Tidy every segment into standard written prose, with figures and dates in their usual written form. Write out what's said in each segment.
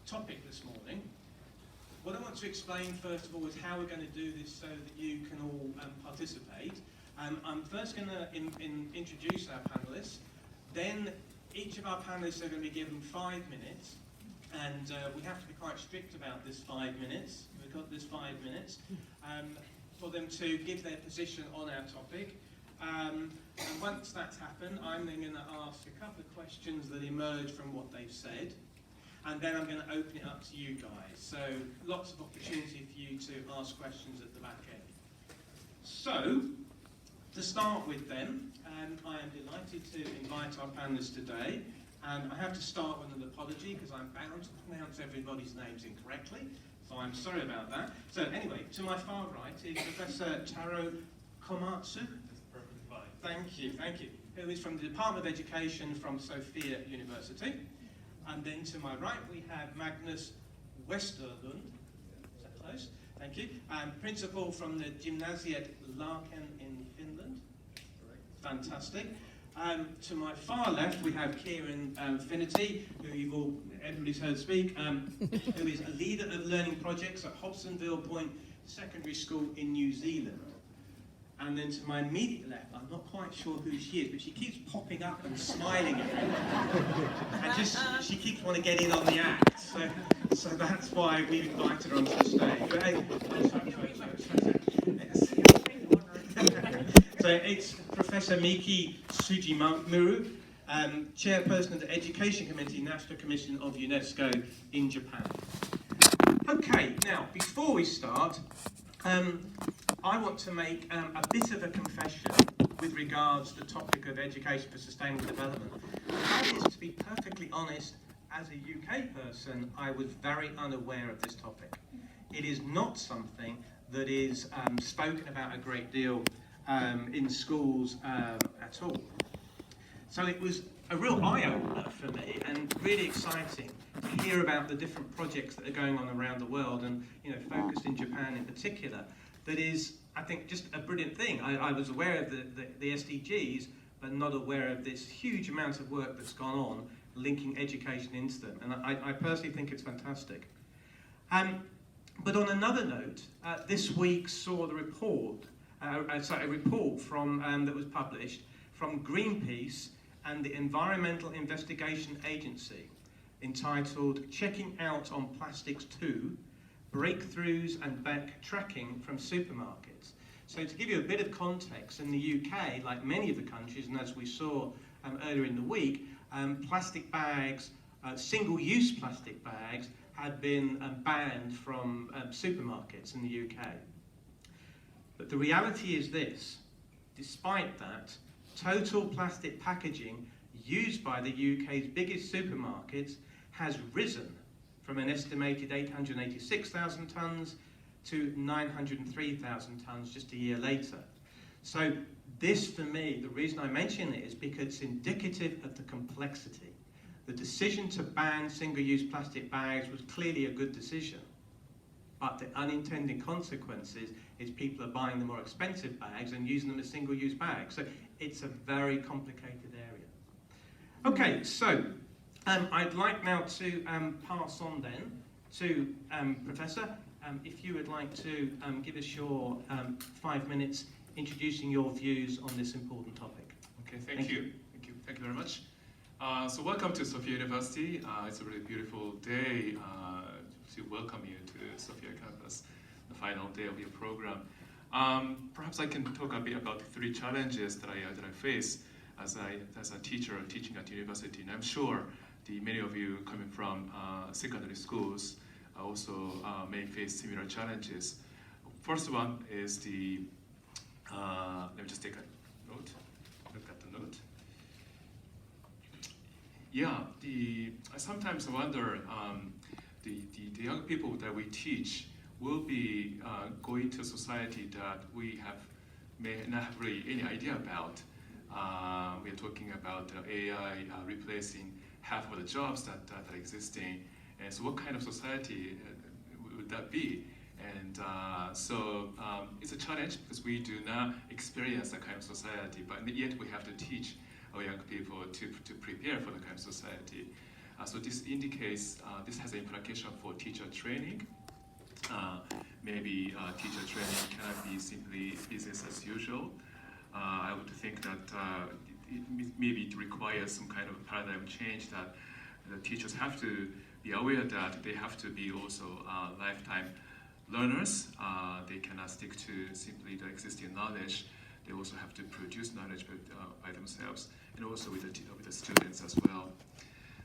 topic this morning. What I want to explain first of all is how we're going to do this so that you can all participate. I'm first going to introduce our panellists. Then each of our panellists are going to be given 5 minutes, and we have to be quite strict about this 5 minutes. We've got this 5 minutes for them to give their position on our topic. And once that's happened, I'm then going to ask a couple of questions that emerge from what they've said, and then I'm going to open it up to you guys. So lots of opportunity for you to ask questions at the back end. So, to start with then, I am delighted to invite our panellists today, and I have to start with an apology because I'm bound to pronounce everybody's names incorrectly, so I'm sorry about that. So anyway, to my far right is Professor Taro Komatsu. Thank you, who is from the Department of Education from Sophia University. And then to my right we have Magnus Westerlund. Is that close? Thank you. Principal from the Gymnasiet Larken in Finland. Fantastic. To my far left we have Kieran Finnerty, who everybody's heard speak, who is a leader of learning projects at Hobsonville Point Secondary School in New Zealand. And then to my immediate left, I'm not quite sure who she is, but she keeps popping up and smiling at me. And she keeps wanting to get in on the act. So that's why we've invited her onto the stage. But hey, so it's Professor Miki Sugimura, Chairperson of the Education Committee, National Commission of UNESCO in Japan. Okay, now, before we start, I want to make a bit of a confession with regards to the topic of education for sustainable development. That is, to be perfectly honest, as a UK person, I was very unaware of this topic. It is not something that is spoken about a great deal in schools at all. So it was a real eye-opener for me and really exciting to hear about the different projects that are going on around the world and, focused in Japan in particular. That is, I think, just a brilliant thing. I was aware of the SDGs, but not aware of this huge amount of work that's gone on linking education into them. And I personally think it's fantastic. But on another note, this week saw the report, a report from that was published from Greenpeace and the Environmental Investigation Agency, entitled "Checking Out on Plastics 2, Breakthroughs and Backtracking from Supermarkets." So to give you a bit of context, in the UK, like many of the countries, and as we saw earlier in the week, plastic bags, single-use plastic bags, had been banned from supermarkets in the UK. But the reality is this: despite that, total plastic packaging used by the UK's biggest supermarkets has risen from an estimated 886,000 tonnes to 903,000 tonnes just a year later. So this, for me, the reason I mention it is because it's indicative of the complexity. The decision to ban single-use plastic bags was clearly a good decision, but the unintended consequences is people are buying the more expensive bags and using them as single-use bags. So it's a very complicated area. Okay, so I'd like now to pass on then to Professor, if you would like to give us your 5 minutes introducing your views on this important topic. Okay, thank you very much. So welcome to Sophia University. It's a really beautiful day to welcome you to Sophia campus, the final day of your program. Perhaps I can talk a bit about the 3 challenges that I face as a teacher teaching at university, and I'm sure many of you coming from secondary schools also may face similar challenges. First one is let me just take a note. Look at the note. Yeah, I sometimes wonder the young people that we teach will be going to a society that we may not have really any idea about. We are talking about AI replacing half of the jobs that are existing, and so what kind of society would that be? And so it's a challenge because we do not experience that kind of society, but yet we have to teach our young people to prepare for the kind of society. So this indicates, this has an implication for teacher training. Maybe teacher training cannot be simply business as usual. I would think that maybe it requires some kind of paradigm change, that the teachers have to be aware that they have to be also lifetime learners. They cannot stick to simply the existing knowledge. They also have to produce knowledge by themselves, and also with the students as well.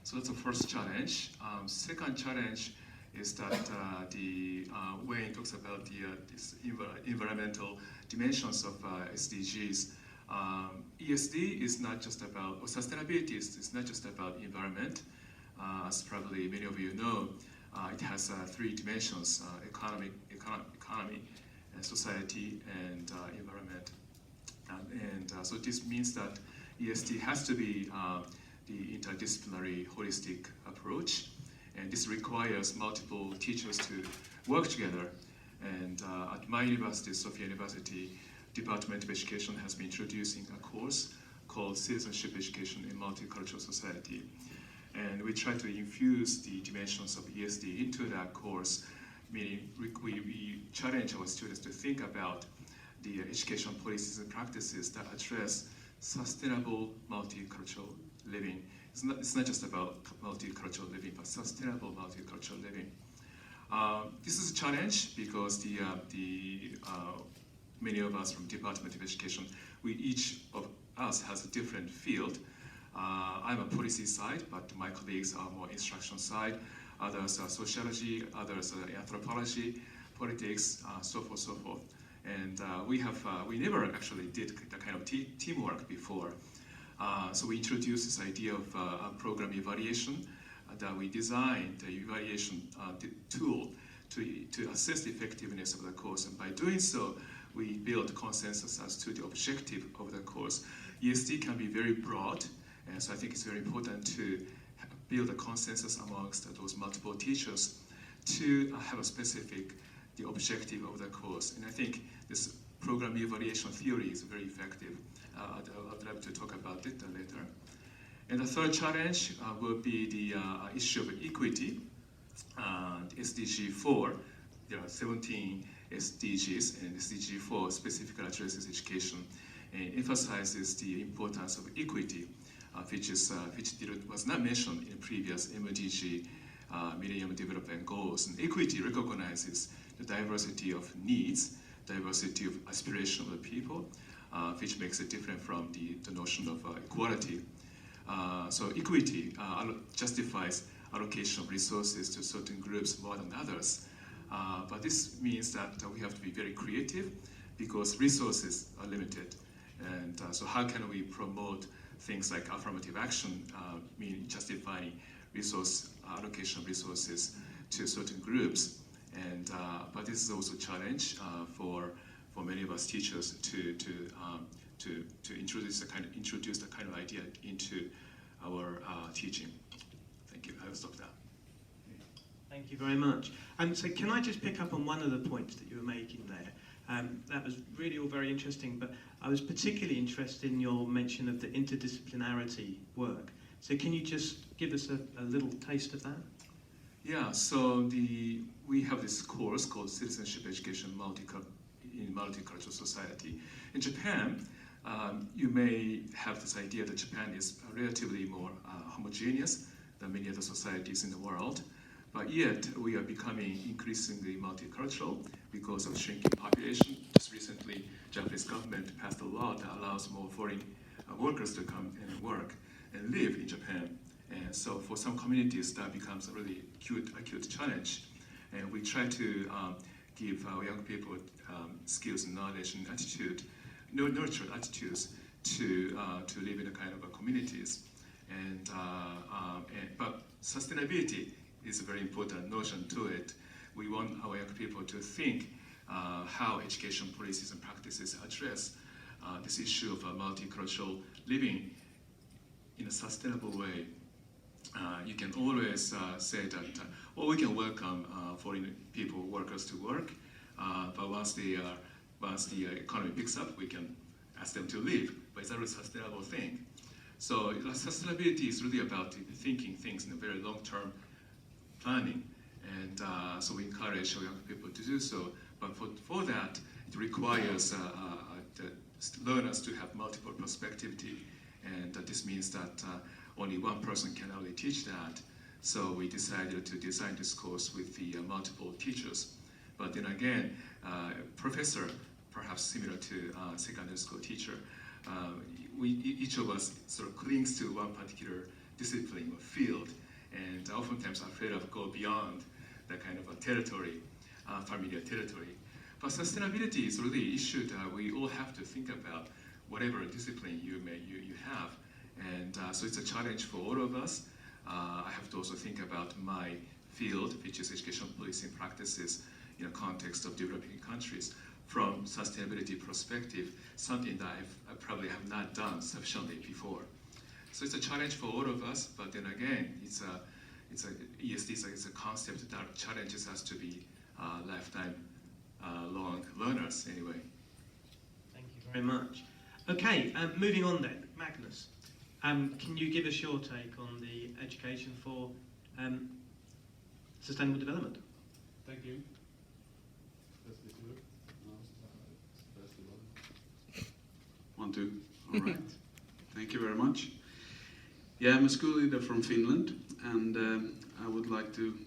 So that's the first challenge. Second challenge is that when it talks about this environmental dimensions of SDGs, ESD is not just about, or sustainability is not just about environment. As probably many of you know, it has three dimensions: economy, society, and environment. So this means that ESD has to be the interdisciplinary, holistic approach, and this requires multiple teachers to work together. And at my university, Sophia University, Department of Education has been introducing a course called Citizenship Education in Multicultural Society. And we try to infuse the dimensions of ESD into that course, meaning we challenge our students to think about the education policies and practices that address sustainable multicultural living. It's not just about multicultural living, but sustainable multicultural living. This is a challenge because many of us from Department of Education, each of us has a different field. I'm a policy side, but my colleagues are more instruction side. Others are sociology, others are anthropology, politics, so forth, so forth. And we never actually did the kind of teamwork before. So we introduced this idea of program evaluation, that we designed the evaluation tool to assess the effectiveness of the course. And by doing so, we built consensus as to the objective of the course. ESD can be very broad, and so I think it's very important to build a consensus amongst those multiple teachers to have a specific the objective of the course. And I think this program evaluation theory is very effective. I'd love to talk about it later. And the third challenge will be the issue of equity. SDG 4, there are 17 SDGs, and SDG 4 specifically addresses education and emphasizes the importance of equity, which was not mentioned in previous MDG Millennium Development Goals. And equity recognizes the diversity of needs, diversity of aspiration of the people, which makes it different from the notion of equality. So equity justifies allocation of resources to certain groups more than others. But this means that we have to be very creative because resources are limited. And so how can we promote things like affirmative action, meaning justifying allocation of resources to certain groups? And but this is also a challenge for many of us teachers to introduce the kind of idea into our teaching. Thank you. I will stop there. Thank you very much. So can I just pick up on one of the points that you were making there? That was really all very interesting, but I was particularly interested in your mention of the interdisciplinarity work. So can you just give us a little taste of that? Yeah, so we have this course called Citizenship Education in Multicultural Society. In Japan, you may have this idea that Japan is relatively more homogeneous than many other societies in the world, but yet we are becoming increasingly multicultural because of shrinking population. Just recently, Japanese government passed a law that allows more foreign workers to come and work and live in Japan. And so for some communities, that becomes a really acute challenge. And we try to give our young people skills and knowledge and attitude, nurture attitudes to live in a kind of communities. But sustainability is a very important notion to it. We want our young people to think how education policies and practices address this issue of multicultural living in a sustainable way. You can always say that, we can welcome foreign people, workers to work, but once the economy picks up, we can ask them to leave. But it's not a sustainable thing. So sustainability is really about thinking things in a very long-term planning, and so we encourage young people to do so. But for that, it requires the learners to have multiple perspectivity, and this means that only one person can only teach that. So we decided to design this course with the multiple teachers. But then again, professor, perhaps similar to secondary school teacher, each of us sort of clings to one particular discipline or field, and oftentimes afraid of go beyond that kind of a territory, familiar territory. But sustainability is really an issue that we all have to think about, whatever discipline you have, and so it's a challenge for all of us. I have to also think about my field, which is education policy and practices in a context of developing countries from sustainability perspective, something that I probably have not done sufficiently before. So it's a challenge for all of us, but then again, ESD is a concept that challenges us to be lifetime long learners anyway. Thank you very much. Okay, moving on then, Magnus. Can you give us your take on the education for sustainable development? Thank you. 1, 2. All right. Thank you very much. Yeah, I'm a school leader from Finland, and I would like to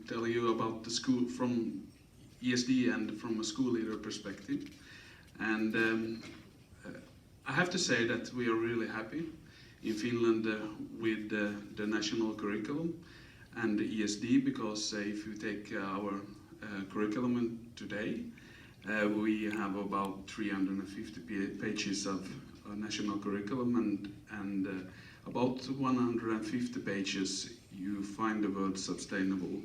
tell you about the school from ESD and from a school leader perspective. And I have to say that we are really happy in Finland with the national curriculum and the ESD, because if you take our curriculum today, we have about 350 pages of national curriculum, and about 150 pages you find the word sustainable.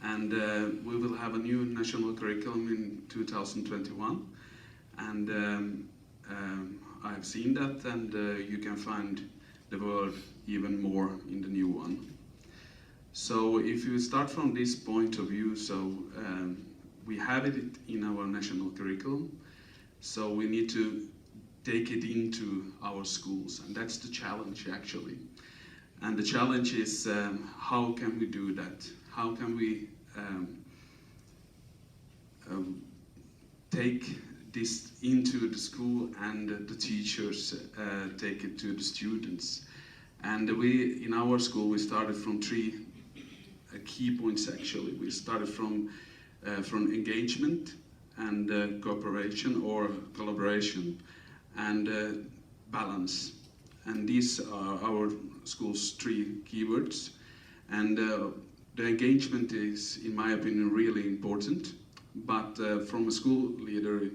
And we will have a new national curriculum in 2021, and I've seen that, and you can find the word even more in the new one. So if you start from this point of view, so we have it in our national curriculum, so we need to take it into our schools, and that's the challenge actually. And the challenge is how can we do that? How can we take this into the school, and the teachers take it to the students? And we, in our school, we started from 3 key points actually. We started from engagement and cooperation or collaboration and balance. And these are our school's 3 keywords. And the engagement is, in my opinion, really important. But from a school leader,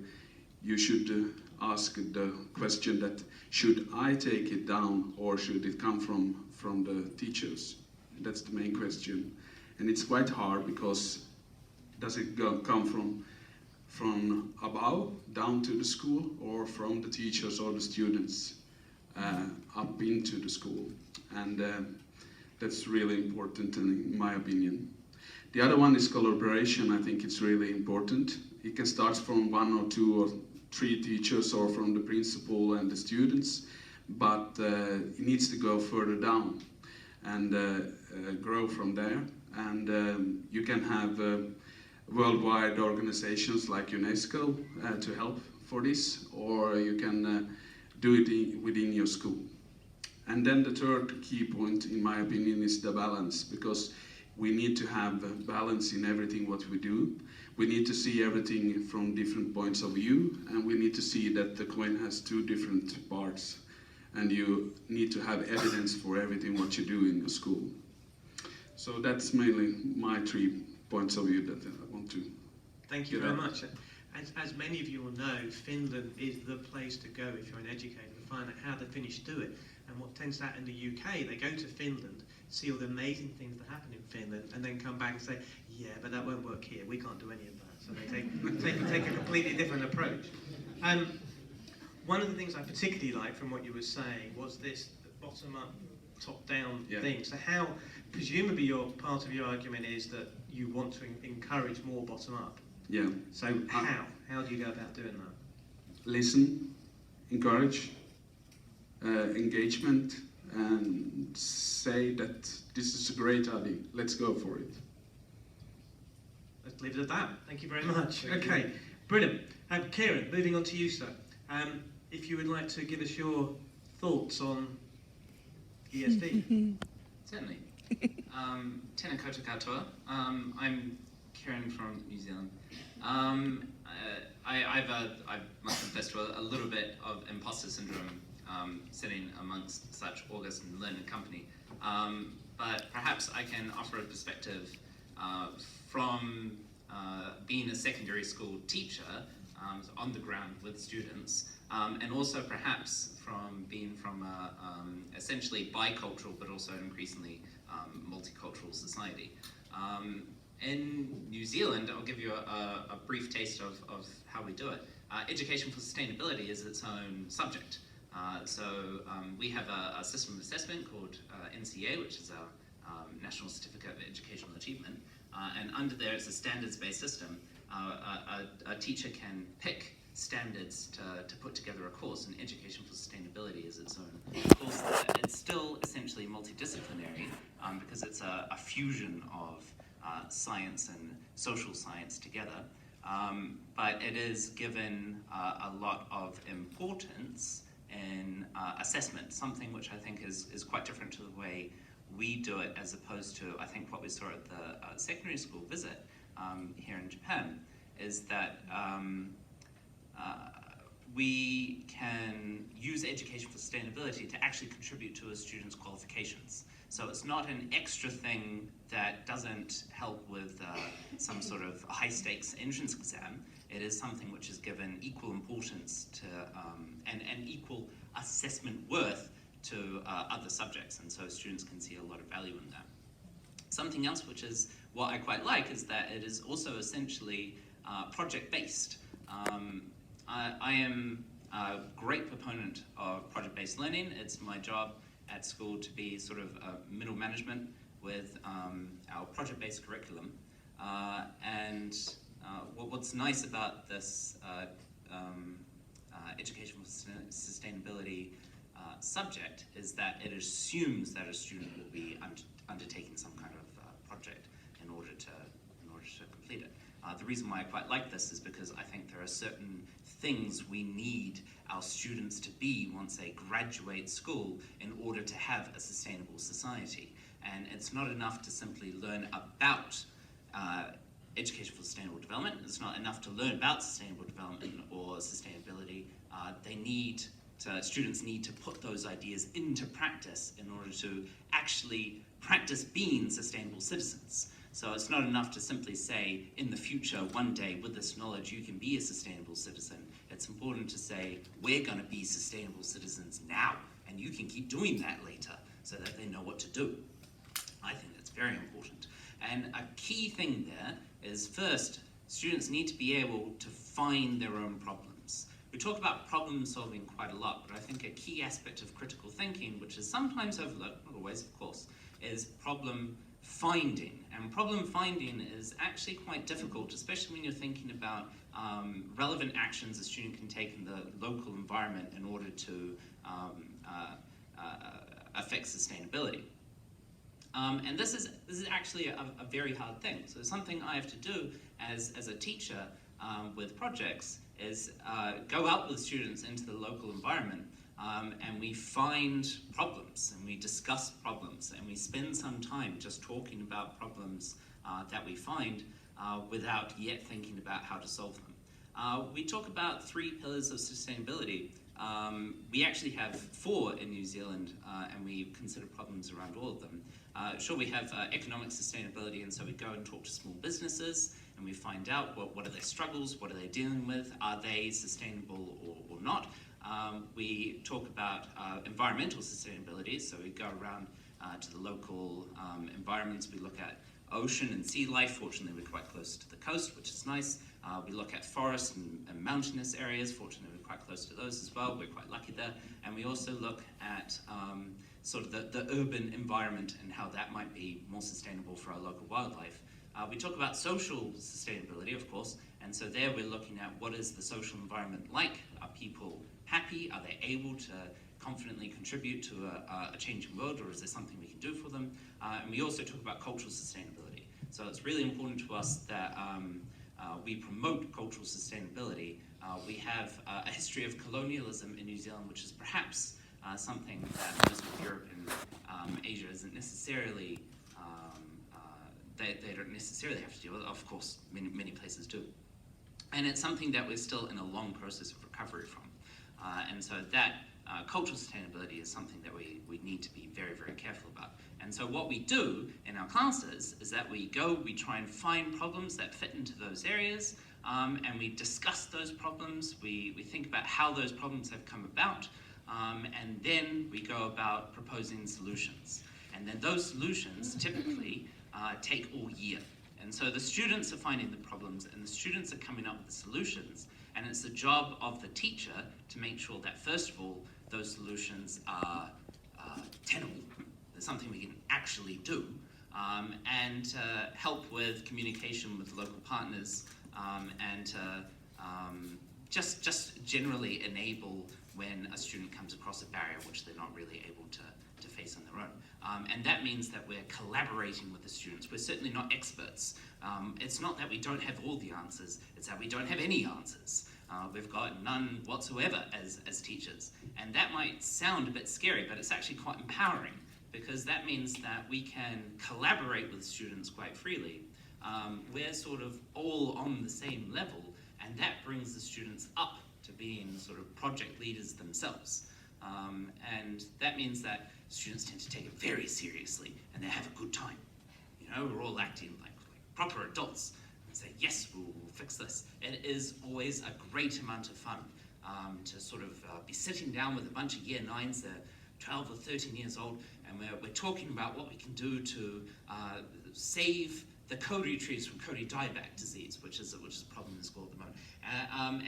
you should ask the question that, should I take it down, or should it come from the teachers? That's the main question. And it's quite hard, because does it come from above down to the school, or from the teachers or the students up into the school? And that's really important in my opinion. The other one is collaboration. I think it's really important. It can start from 1 or 2 or 3 teachers, or from the principal and the students, but it needs to go further down and grow from there. And you can have worldwide organizations like UNESCO to help for this, or you can do it within your school. And then the third key point, in my opinion, is the balance, because we need to have balance in everything what we do. We need to see everything from different points of view, and we need to see that the coin has 2 different parts, and you need to have evidence for everything what you do in the school. So that's mainly my 3 points of view that I want to. Thank you very much. As many of you will know, Finland is the place to go if you're an educator to find out how the Finnish do it. And what tends to happen in the UK, they go to Finland, see all the amazing things that happen in Finland, and then come back and say, yeah, but that won't work here. We can't do any of that. So they take a completely different approach. One of the things I particularly liked from what you were saying was this bottom-up, top-down thing. So how, presumably part of your argument is that you want to encourage more bottom-up. Yeah. So how do you go about doing that? Listen, encourage, engagement and say that this is a great idea, let's go for it. Let's leave it at that. Thank you very much. Thank Okay, brilliant. Kieran, moving on to you, sir. If you would like to give us your thoughts on ESD. Certainly. Tēnā koutou katoa. I'm Kieran from New Zealand. I must confess to a little bit of imposter syndrome sitting amongst such august and learned company. But perhaps I can offer a perspective from being a secondary school teacher on the ground with students, and also perhaps from being from a essentially bicultural but also increasingly multicultural society. In New Zealand, I'll give you a brief taste of how we do it. Education for Sustainability is its own subject. We have a system of assessment called NCA, which is our National Certificate of Educational Achievement, and under there it's a standards-based system. A teacher can pick standards to put together a course, and Education for Sustainability is its own course. It's still essentially multidisciplinary because it's a fusion of science and social science together, but it is given a lot of importance in assessment, something which I think is quite different to the way we do it as opposed to, I think, what we saw at the secondary school visit here in Japan, is that we can use Education for Sustainability to actually contribute to a student's qualifications. So it's not an extra thing that doesn't help with some sort of high-stakes entrance exam. It is something which is given equal importance to and equal assessment worth to other subjects, and so students can see a lot of value in that. Something else which is what I quite like is that it is also essentially project-based. I am a great proponent of project-based learning. It's my job at school to be sort of middle management with our project-based curriculum. What's nice about this Education for Sustainability subject is that it assumes that a student will be undertaking some kind of project in order to complete it. The reason why I quite like this is because I think there are certain things we need our students to be once they graduate school in order to have a sustainable society. And it's not enough to simply learn about education for sustainable development. It's not enough to learn about sustainable development or sustainability. Students need to put those ideas into practice in order to actually practice being sustainable citizens. So it's not enough to simply say, in the future, one day, with this knowledge, you can be a sustainable citizen. It's important to say, we're going to be sustainable citizens now, and you can keep doing that later, so that they know what to do. I think that's very important. And a key thing there is, first, students need to be able to find their own problems. We talk about problem solving quite a lot, but I think a key aspect of critical thinking, which is sometimes overlooked, not always, of course, is problem finding. And problem finding is actually quite difficult, especially when you're thinking about relevant actions a student can take in the local environment in order to affect sustainability. And this is actually a very hard thing. So something I have to do as a teacher with projects is go out with students into the local environment, and we find problems, and we discuss problems, and we spend some time just talking about problems that we find without yet thinking about how to solve them. We talk about 3 pillars of sustainability. We actually have 4 in New Zealand, and we consider problems around all of them. Sure, we have economic sustainability, and so we go and talk to small businesses, and we find out what are their struggles, what are they dealing with, are they sustainable or not. We talk about environmental sustainability, so we go around to the local environments. We look at ocean and sea life. Fortunately, we're quite close to the coast, which is nice. We look at forests and mountainous areas. Fortunately, we're quite close to those as well. We're quite lucky there. And we also look at sort of the urban environment and how that might be more sustainable for our local wildlife. We talk about social sustainability, of course, and so there we're looking at what is the social environment like? Are people happy? Are they able to confidently contribute to a changing world, or is there something we can do for them? And we also talk about cultural sustainability. So it's really important to us that we promote cultural sustainability. We have a history of colonialism in New Zealand, which is perhaps something that most of Europe and Asia isn't necessarily, they don't necessarily have to deal with. Of course, many places do. And it's something that we're still in a long process of recovery from. And so that cultural sustainability is something that we need to be very, very careful about. And so what we do in our classes is that we try and find problems that fit into those areas, and we discuss those problems, we think about how those problems have come about, and then we go about proposing solutions. And then those solutions typically take all year. And so the students are finding the problems and the students are coming up with the solutions, and it's the job of the teacher to make sure that, first of all, those solutions are tenable, there's something we can actually do, and help with communication with local partners, and just generally enable when a student comes across a barrier which they're not really able to face on their own. And that means that we're collaborating with the students. We're certainly not experts. It's not that we don't have all the answers, it's that we don't have any answers. We've got none whatsoever as teachers. And that might sound a bit scary, but it's actually quite empowering, because that means that we can collaborate with students quite freely. We're sort of all on the same level, and that brings the students up to being sort of project leaders themselves. And that means that students tend to take it very seriously, and they have a good time. You know, we're all acting like proper adults and say, yes, we'll fix this. It is always a great amount of fun to sort of be sitting down with a bunch of year 9s, they're 12 or 13 years old, and we're talking about what we can do to save the Cody trees from Cody dieback disease, which is a problem in the school at the moment.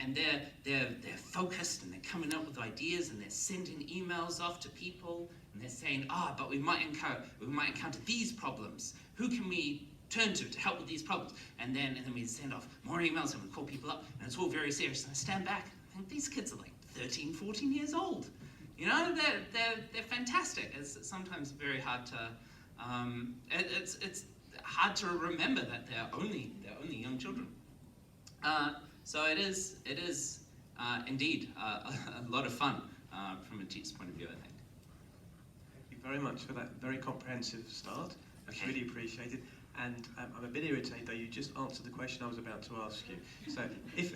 And they're focused, and they're coming up with ideas, and they're sending emails off to people, and they're saying, but we might encounter these problems. Who can we turn to help with these problems? And then we send off more emails, and we call people up, and it's all very serious. And I stand back, I think these kids are like 13, 14 years old. You know, they're fantastic. It's sometimes very hard to, it's hard to remember that they're only young children. So it is indeed a lot of fun from a teacher's point of view, I think. Thank you very much for that very comprehensive start. That's really appreciated. And I'm a bit irritated though, you just answered the question I was about to ask you. So if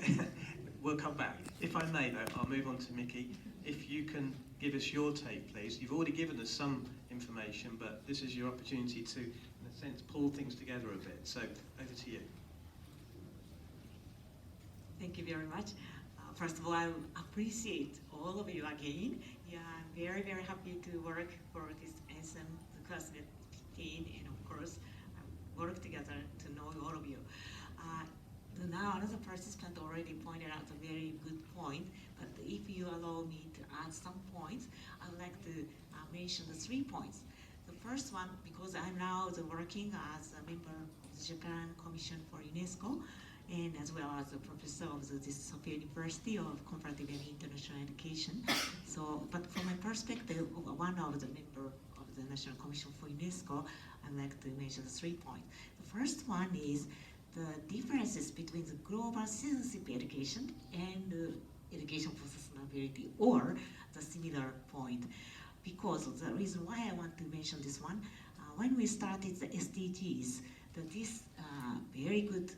we'll come back. If I may though, I'll move on to Mickey. If you can give us your take, please. You've already given us some information, but this is your opportunity to, in a sense, pull things together a bit. So over to you. Thank you very much. First of all, I appreciate all of you again. Yeah, I'm very, very happy to work for this SM, the classmate 15, and of course, work together to know all of you. Now, another participant already pointed out a very good point, but if you allow me to add some points, I'd like to mention the 3 points. The first one, because I'm now working as a member of the Japan Commission for UNESCO, and as well as a professor of the Sophia University of Comparative and International Education. So, but from my perspective, one of the member of the National Commission for UNESCO, I'd like to mention 3 points. The first one is the differences between the global citizenship education and education for sustainability, or the similar point. Because the reason why I want to mention this one, when we started the SDGs, this very good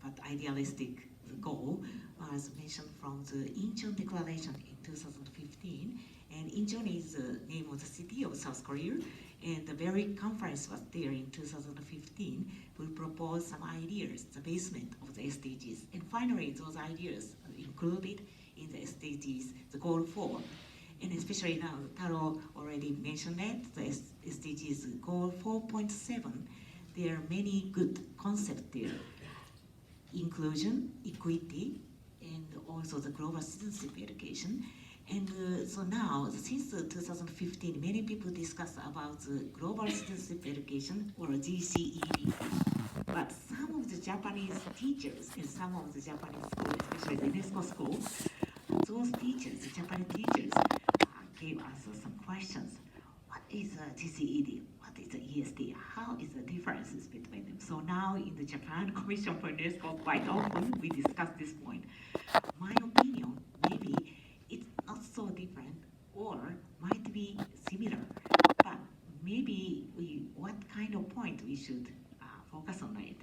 but idealistic goal was mentioned from the Incheon Declaration in 2015. And Incheon is the name of the city of South Korea. And the very conference was there in 2015. We proposed some ideas, the basement of the SDGs. And finally, those ideas are included in the SDGs, the goal 4. And especially now, Taro already mentioned that, the SDGs goal 4.7, there are many good concepts there. Inclusion, equity, and also the global citizenship education. And so now, since 2015, many people discuss about the global citizenship education, or GCED. But some of the Japanese teachers in some of the Japanese schools, especially the UNESCO schools, those teachers, the Japanese teachers, gave us some questions. What is GCED? What is ESD? How is the differences between them? So now in the Japan Commission for UNESCO, quite often we discuss this point. My opinion, maybe it's not so different or might be similar, but maybe what kind of point we should focus on it.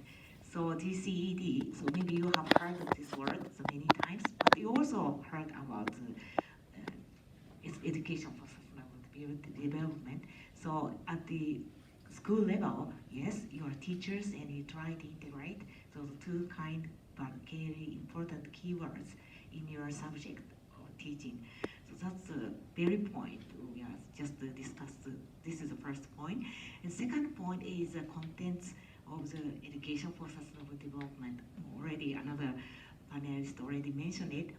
So GCED, so maybe you have heard of this word so many times, but you also heard about its education for sustainable development. So at the school level, yes, you are teachers and you try to integrate those two kind but very important keywords in your subject or teaching. So that's the very point we are just discussed. This is the first point. And second point is the contents of the education for sustainable development. Already another panelist already mentioned it.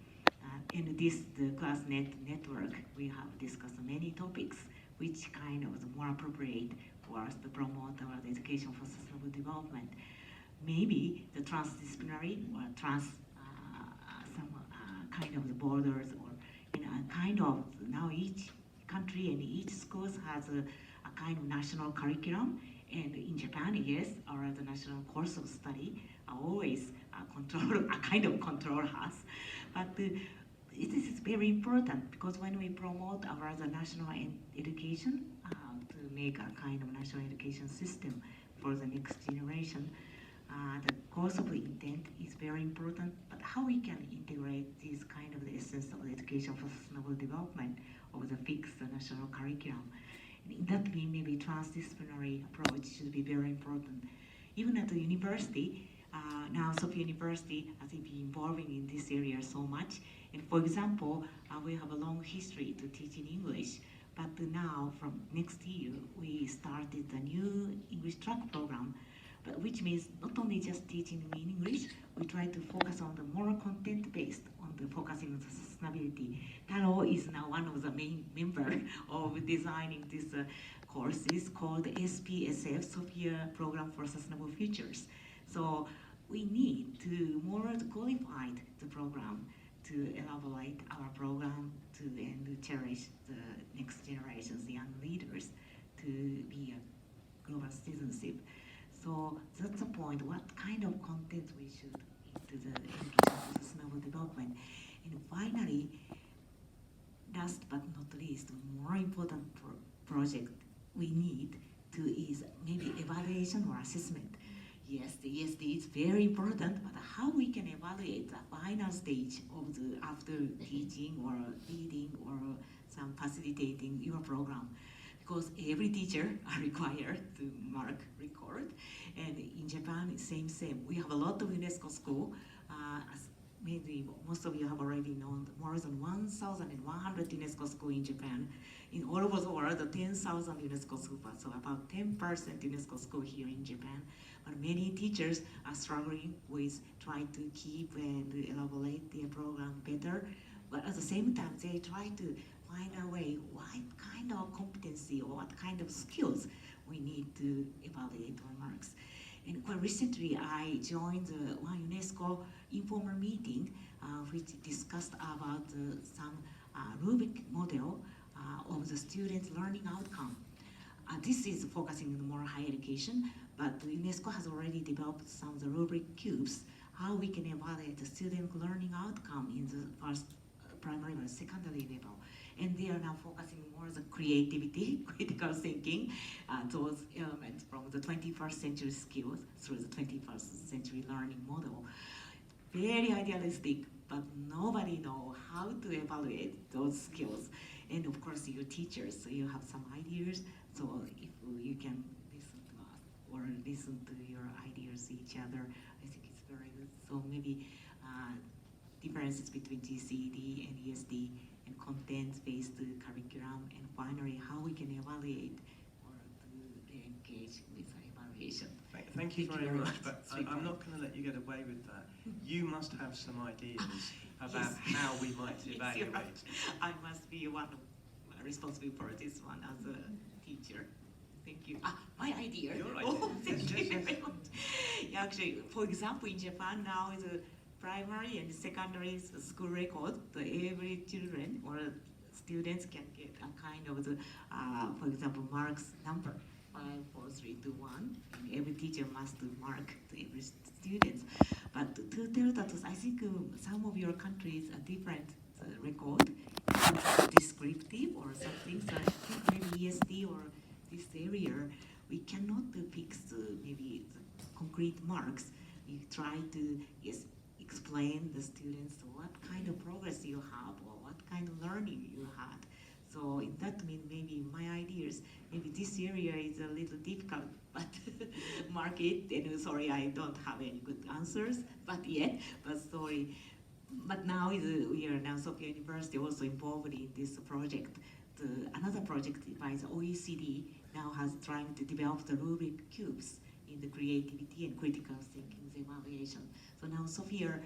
In this the ClassNet network, we have discussed many topics which kind of is more appropriate for us to promote our education for sustainable development. Maybe the transdisciplinary or some kind of the borders or kind of now each country and each school has a kind of national curriculum. And in Japan, yes, the national course of study are always kind of control us. But this is very important because when we promote our the national education to make a kind of national education system for the next generation, the course of intent is very important. But how we can integrate this kind of the essence of the education for sustainable development of the fixed national curriculum. In that way, maybe transdisciplinary approach should be very important. Even at the university, now Sophia University has been involving in this area so much. And for example, we have a long history to teach in English, but now from next year, we started a new English track program, but which means not only just teaching in English, we try to focus on the more content-based, on the focusing on the sustainability. Taro is now one of the main members of designing this course. It's called SPSF, Sophia Program for Sustainable Futures. So we need to more qualify the program to elaborate our program and to cherish the next generation's young leaders to be a global citizenship. So that's the point, what kind of content we should into the education for sustainable development. And finally, last but not least, more important project we need to is maybe evaluation or assessment. Yes, the ESD is very important, but how we can evaluate the final stage of the after teaching or leading or some facilitating your program. Because every teacher are required to mark, record, and in Japan it's same. We have a lot of UNESCO school, as maybe most of you have already known, more than 1,100 UNESCO school in Japan. In all over the world, 10,000 UNESCO schools, so about 10% UNESCO school here in Japan. But many teachers are struggling with trying to keep and elaborate their program better. But at the same time, they try to find a way what kind of competency or what kind of skills we need to evaluate our marks. And quite recently, I joined one UNESCO informal meeting which discussed about some rubric model of the students' learning outcome. This is focusing on more higher education, but UNESCO has already developed some of the rubric cubes, how we can evaluate the student learning outcome in the first primary or secondary level. And they are now focusing more on the creativity, critical thinking, those elements from the 21st century skills through the 21st century learning model. Very idealistic, but nobody knows how to evaluate those skills. And of course, your teachers, so you have some ideas, so if you can listen to us or listen to your ideas, each other, I think it's very good. So maybe differences between GCED and ESD and content-based curriculum, and finally how we can evaluate or to engage with evaluation. Thank you very much, but I'm not going to let you get away with that. You must have some ideas about how we might evaluate. Yes, right. I must be one responsible for this one as a teacher. Thank you. My idea. Your idea. Oh, thank Yes, you yes, very much. Yeah, actually, for example, in Japan now is a primary and secondary school record. Every children or students can get a kind of the, for example, marks number 5, 4, 3, 2, 1. And every teacher must mark to every student. But to tell that, I think some of your countries are different record, descriptive or something. So I think maybe ESD or this area, we cannot fix maybe the concrete marks. We try to explain the students what kind of progress you have or what kind of learning you had. So in that means maybe my ideas, maybe this area is a little difficult, but mark it, and sorry I don't have any good answers, but sorry. But now we are now Sophia University also involved in this project. Another project by the OECD now has trying to develop the rubric cubes in the creativity and critical thinking evaluation. So now Sophia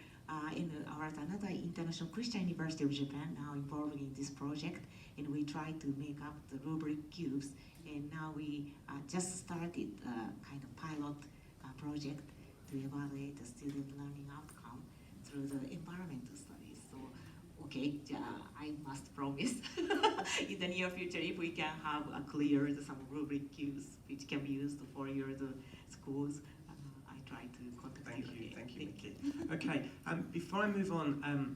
in another international Christian University of Japan now involved in this project, and we try to make up the rubric cubes. And now we just started kind of pilot project to evaluate the student learning outcome through the environmental studies. So, okay, I must promise in the near future if we can have a clear some rubric cubes which can be used for your schools. I try to contact Thank you. you, thank you, Nikki. Okay, before I move on,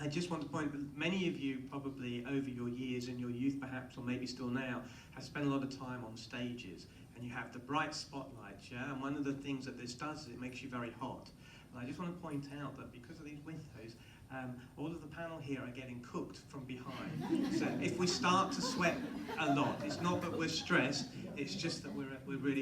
I just want to point that many of you probably over your years in your youth perhaps, or maybe still now, have spent a lot of time on stages, and you have the bright spotlights, yeah? And one of the things that this does is it makes you very hot. And I just want to point out that because of these windows, all of the panel here are getting cooked from behind. So if we start to sweat a lot, it's not that we're stressed, it's just that we're really